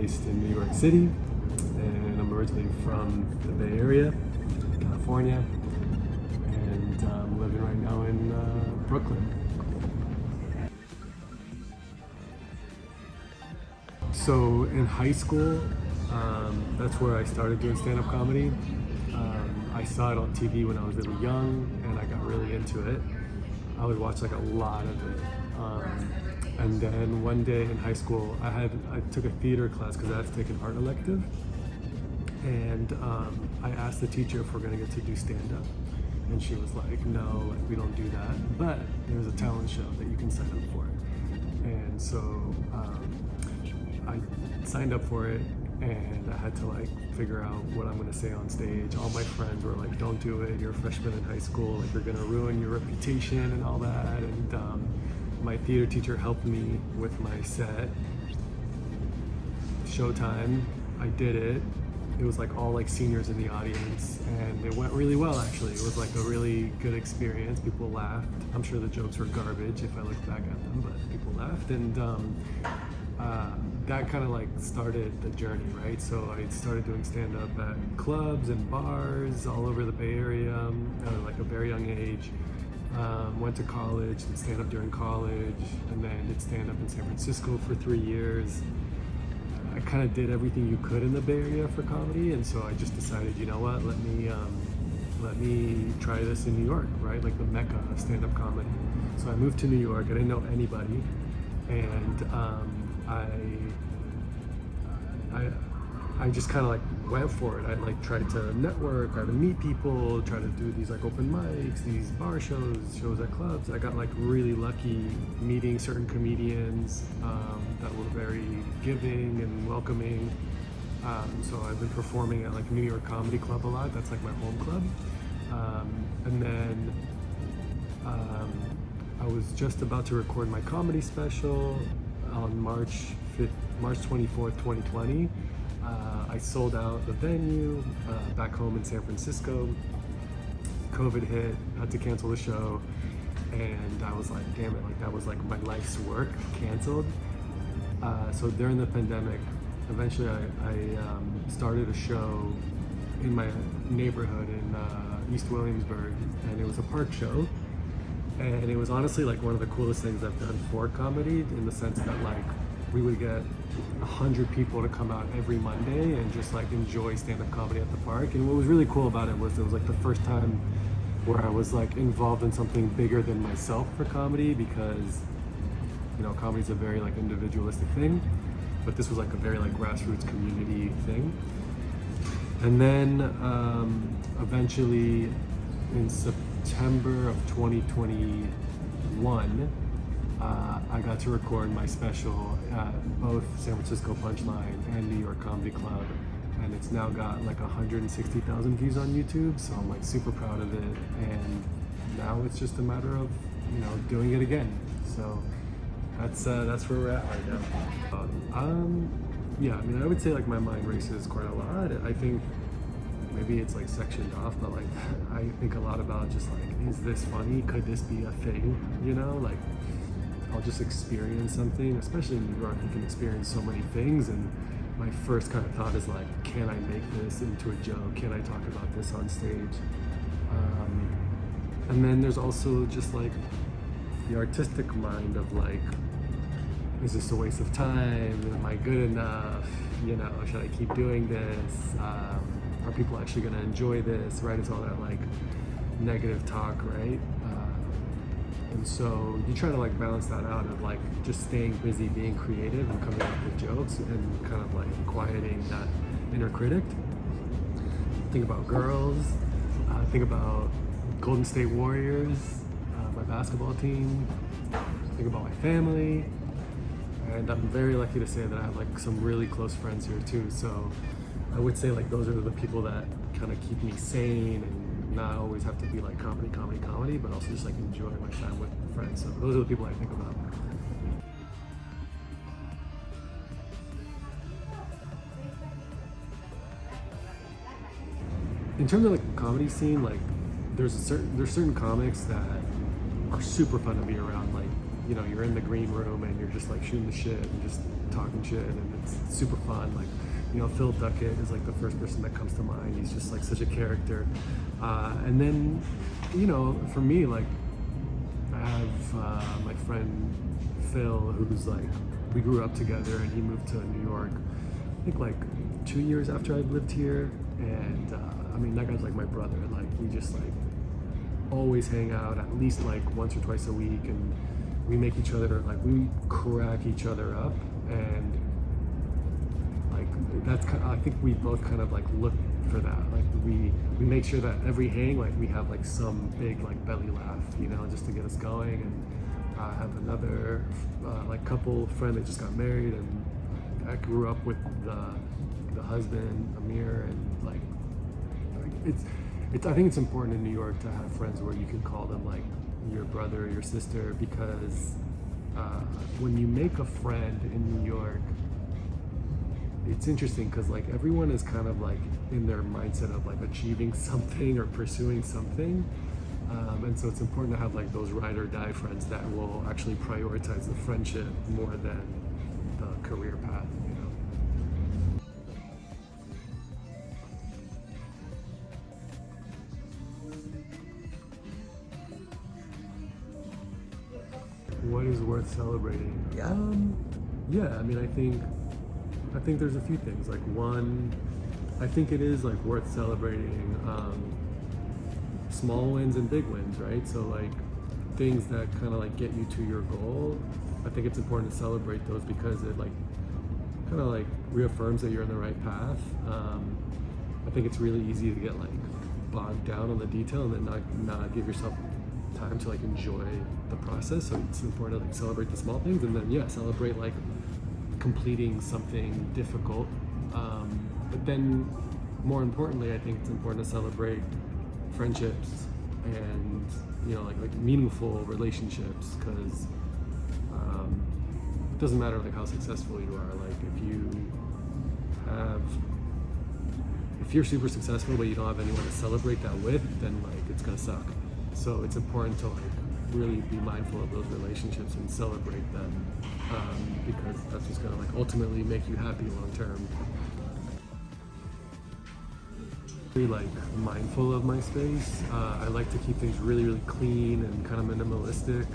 based in New York City, and I'm originally from the Bay Area, California, and I'm living right now in Brooklyn. So in high school, that's where I started doing stand-up comedy. I saw it on TV when I was really young, and I got really into it. I would watch like a lot of it. And then one day in high school, I took a theater class because I had to take an art elective. And I asked the teacher if we're gonna get to do stand-up. And she was like, no, like, we don't do that. But there's a talent show that you can sign up for. And so I signed up for it, and I had to like figure out what I'm gonna say on stage. All my friends were like, don't do it, you're a freshman in high school, like you're gonna ruin your reputation and all that. And my theater teacher helped me with my set. Showtime, I did it. It was like all like seniors in the audience, and it went really well actually. It was like a really good experience. People laughed. I'm sure the jokes were garbage if I look back at them, but people laughed. And that kind of like started the journey, right? So I started doing stand-up at clubs and bars all over the Bay Area at like a very young age. Went to college, did stand-up during college, and then did stand-up in San Francisco for 3 years. I kind of did everything you could in the Bay Area for comedy, and so I just decided, you know what, let me try this in New York, right? Like the mecca of stand-up comedy. So I moved to New York. I didn't know anybody, and I just kind of like went for it. I like tried to network, tried to meet people, try to do these like open mics, these bar shows at clubs. I got like really lucky meeting certain comedians that were very giving and welcoming. So I've been performing at like New York Comedy Club a lot. That's like my home club. And then I was just about to record my comedy special on March 24th, 2020. I sold out the venue back home in San Francisco. COVID hit, had to cancel the show, and I was like, damn it, like that was like my life's work canceled. So during the pandemic, eventually I started a show in my neighborhood in East Williamsburg, and it was a park show. And it was honestly like one of the coolest things I've done for comedy, in the sense that like we would get 100 people to come out every Monday and just like enjoy stand-up comedy at the park. And what was really cool about it was like the first time where I was like involved in something bigger than myself for comedy, because you know, comedy is a very like individualistic thing, but this was like a very like grassroots community thing. And then eventually in September of 2021, I got to record my special at both San Francisco Punchline and New York Comedy Club, and it's now got like 160,000 views on YouTube, so I'm like super proud of it. And now it's just a matter of, you know, doing it again. So that's where we're at right now. Yeah, I mean, I would say like my mind races quite a lot. I think maybe it's like sectioned off, but like I think a lot about just like, is this funny? Could this be a thing? You know, like I'll just experience something, especially in New York, you can experience so many things. And my first kind of thought is like, can I make this into a joke? Can I talk about this on stage? And then there's also just like the artistic mind of like, is this a waste of time? Am I good enough? You know, should I keep doing this? Are people actually gonna enjoy this, right? It's all that like negative talk, right? And so you try to like balance that out of like just staying busy, being creative and coming up with jokes, and kind of like quieting that inner critic. Think about girls, think about Golden State Warriors, my basketball team, think about my family. And I'm very lucky to say that I have like some really close friends here too. So I would say like those are the people that kind of keep me sane, and not always have to be like comedy, but also just like enjoy my time with friends. So those are the people I think about. In terms of like the comedy scene, like there's certain comics that are super fun to be around. Like you're in the green room and you're just like shooting the shit and just talking shit, and it's super fun. Like, Phil Duckett is like the first person that comes to mind. He's just like such a character. And then, for me, like, I have my friend Phil, who's like, we grew up together, and he moved to New York, I think like 2 years after I'd lived here. And I mean, that guy's like my brother. Like, we just like always hang out at least like once or twice a week, and we make each other, like, we crack each other up. And like, that's kind of, I think we both kind of like look for that. Like, we make sure that every hang, like, we have like some big like belly laugh, just to get us going. And I have another like couple friend that just got married, and I grew up with the husband, Amir. And like it's I think it's important in New York to have friends where you can call them like your brother or your sister, because when you make a friend in New York, it's interesting because like everyone is kind of like in their mindset of like achieving something or pursuing something. And so it's important to have like those ride or die friends that will actually prioritize the friendship more than the career path. What is worth celebrating? Yeah, I mean, I think there's a few things. Like, one, I think it is like worth celebrating small wins and big wins, right? So like things that kind of like get you to your goal, I think it's important to celebrate those, because it like kind of like reaffirms that you're in the right path. I think it's really easy to get like bogged down on the detail and then not give yourself time to like enjoy the process. So it's important to like celebrate the small things, and then celebrate like completing something difficult. But then more importantly, I think it's important to celebrate friendships and like meaningful relationships, because it doesn't matter like how successful you are. Like, if you're super successful but you don't have anyone to celebrate that with, then like it's gonna suck. So it's important to like really be mindful of those relationships and celebrate them, because that's what's gonna like ultimately make you happy long term. Really like mindful of my space. I like to keep things really, really clean and kind of minimalistic.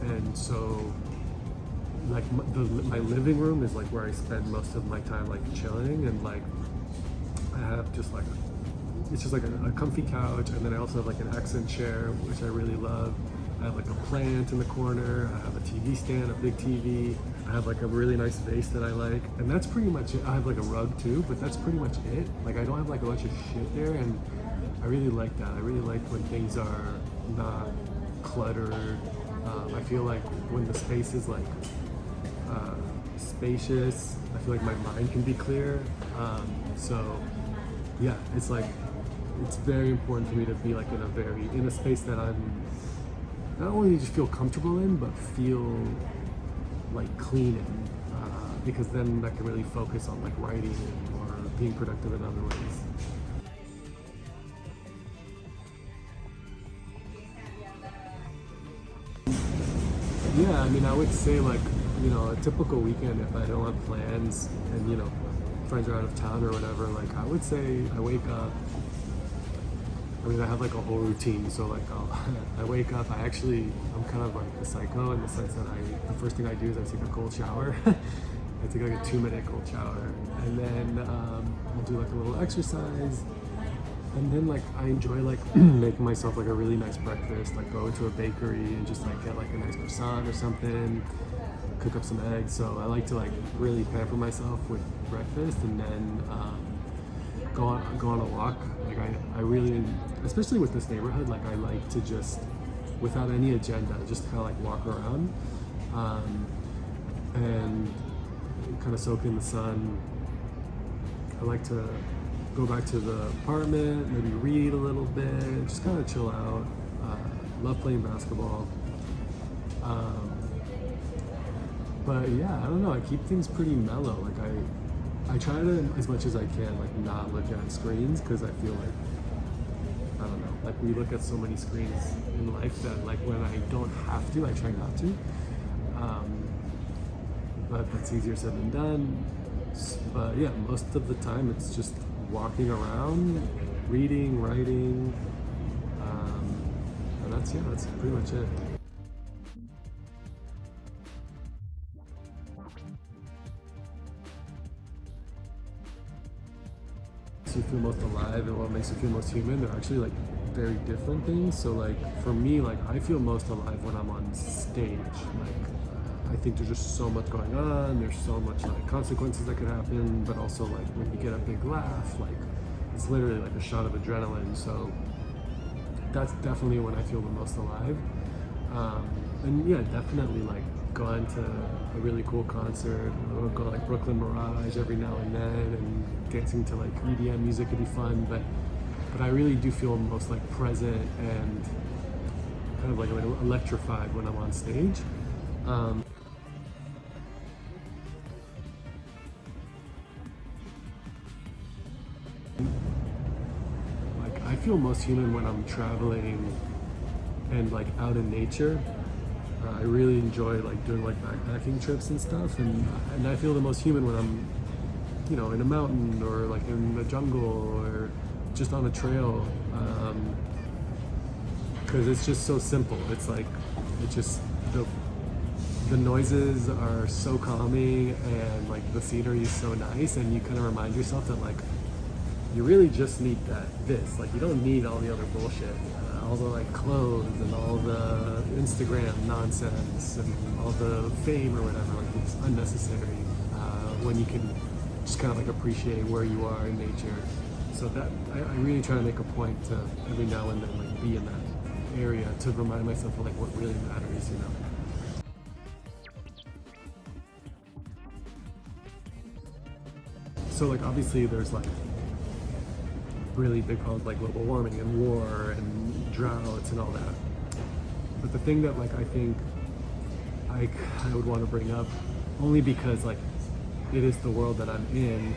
And so like my living room is like where I spend most of my time like chilling, and like I have just like it's just like a comfy couch, and then I also have like an accent chair, which I really love. I have like a plant in the corner. I have a TV stand, a big TV. I have like a really nice vase that I like, and that's pretty much it. I have like a rug too, but that's pretty much it. Like, I don't have like a bunch of shit there, and I really like that. I really like when things are not cluttered. I feel like when the space is like spacious, I feel like my mind can be clear. So yeah, it's like, it's very important for me to be like in a space that I'm not only just feel comfortable in, but feel like clean in, because then I can really focus on like writing or being productive in other ways. Yeah, I mean, I would say like, a typical weekend, if I don't have plans and, friends are out of town or whatever, like I would say I wake up, I mean, I have like a whole routine. So like I wake up, I'm kind of like a psycho in the sense that the first thing I do is I take a cold shower. I take like a 2-minute cold shower, and then I'll do like a little exercise. And then like I enjoy like making myself like a really nice breakfast, like go to a bakery and just like get like a nice croissant or something, cook up some eggs. So I like to like really pamper myself with breakfast, and then go on a walk. Like I really, especially with this neighborhood, like I like to just, without any agenda, just kind of like walk around and kind of soak in the sun. I like to go back to the apartment, maybe read a little bit, just kind of chill out. Love playing basketball. But yeah, I don't know, I keep things pretty mellow. Like I try to, as much as I can, like not look at screens, because I feel like, I don't know, like we look at so many screens in life that like when I don't have to, I try not to. But that's easier said than done. But yeah, most of the time it's just walking around, reading, writing, and that's pretty much it. Makes you feel most alive and what makes you feel most human, they're actually like very different things. So like for me, like I feel most alive when I'm on stage. Like I think there's just so much going on, there's so much like consequences that could happen, but also like when you get a big laugh, like it's literally like a shot of adrenaline. So that's definitely when I feel the most alive. And yeah, definitely like going to a really cool concert, or go like Brooklyn Mirage every now and then, and dancing to like EDM music could be fun. But I really do feel most like present and kind of like electrified when I'm on stage. Like I feel most human when I'm traveling and like out in nature. I really enjoy like doing like backpacking trips and stuff, and I feel the most human when I'm, you know, in a mountain or like in the jungle or just on a trail, because it's just so simple. It's like it just the noises are so calming, and like the scenery is so nice, and you kind of remind yourself that like you really just need this. Like you don't need all the other bullshit, all the like clothes and all the Instagram nonsense and all the fame or whatever. Like it's unnecessary when you can just kind of like appreciate where you are in nature. So that I really try to make a point to every now and then like be in that area to remind myself of like what really matters, you know. So like obviously there's like really big problems like global warming and war and droughts and all that. But the thing that like I think I would want to bring up, only because like it is the world that I'm in,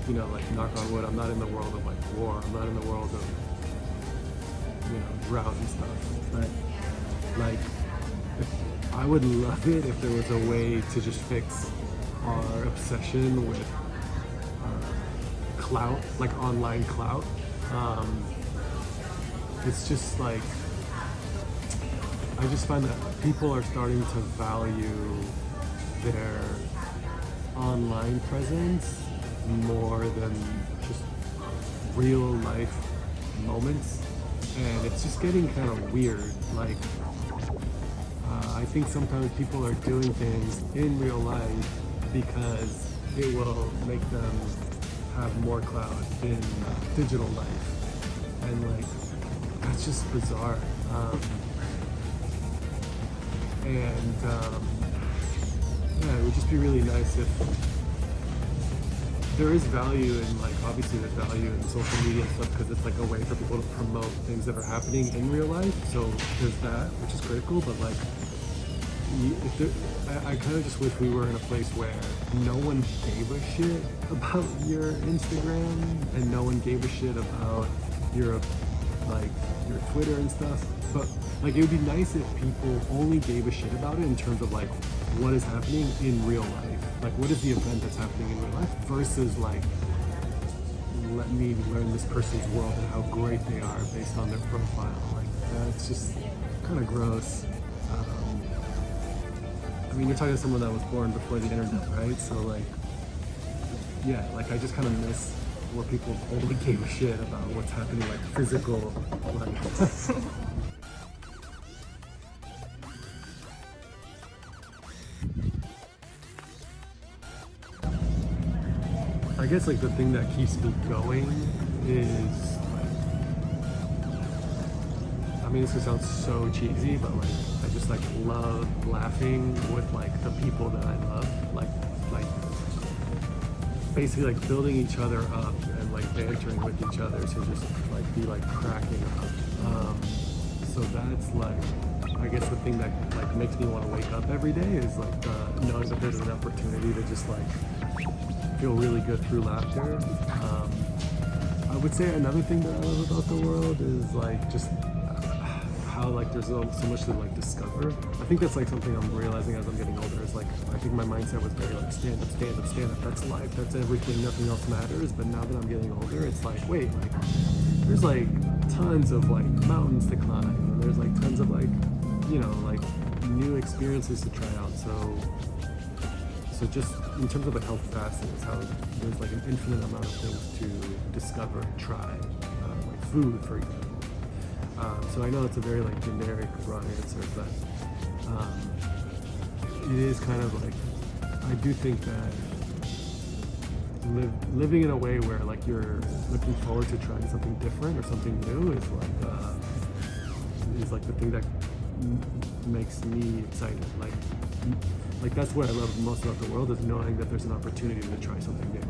you know, like knock on wood, I'm not in the world of like war, I'm not in the world of, you know, drought and stuff. But like I would love it if there was a way to just fix our obsession with clout, like online clout. It's just like, I just find that people are starting to value their online presence more than just real life moments, and it's just getting kind of weird. Like I think sometimes people are doing things in real life because it will make them have more clout in digital life, and like that's just bizarre. Yeah, it would just be really nice if there is value in, like, obviously there's value in social media and stuff because it's like a way for people to promote things that are happening in real life. So there's that, which is critical. But like, if there, I kind of just wish we were in a place where no one gave a shit about your Instagram and no one gave a shit about your Twitter and stuff. But like, it would be nice if people only gave a shit about it in terms of like what is happening in real life. Like, what is the event that's happening in real life versus like, let me learn this person's world and how great they are based on their profile. Like, that's just kind of gross. I mean, you're talking to someone that was born before the internet, right? So like, yeah, like I just kind of miss where people only gave a shit about what's happening, like physical life. I guess like the thing that keeps me going is like, I mean, this sounds so cheesy, but like I just like love laughing with like the people that I love, like basically like building each other up and like bantering with each other to just like be like cracking up. So that's like, I guess the thing that like makes me want to wake up every day is like knowing that there's an opportunity to just like feel really good through laughter. I would say another thing that I love about the world is like just how like there's so much to like discover. I think that's like something I'm realizing as I'm getting older. Is like I think my mindset was very like stand up, stand up, stand up. That's life. That's everything. Nothing else matters. But now that I'm getting older, it's like wait, like there's like tons of like mountains to climb. And there's like tons of like like new experiences to try out. So just in terms of the health facet, it's how there's like an infinite amount of things to discover and try, like food, for example. So I know it's a very like generic, broad answer, but it is kind of like I do think that living in a way where like you're looking forward to trying something different or something new is like the thing that makes me excited. Like that's what I love most about the world is knowing that there's an opportunity to try something new.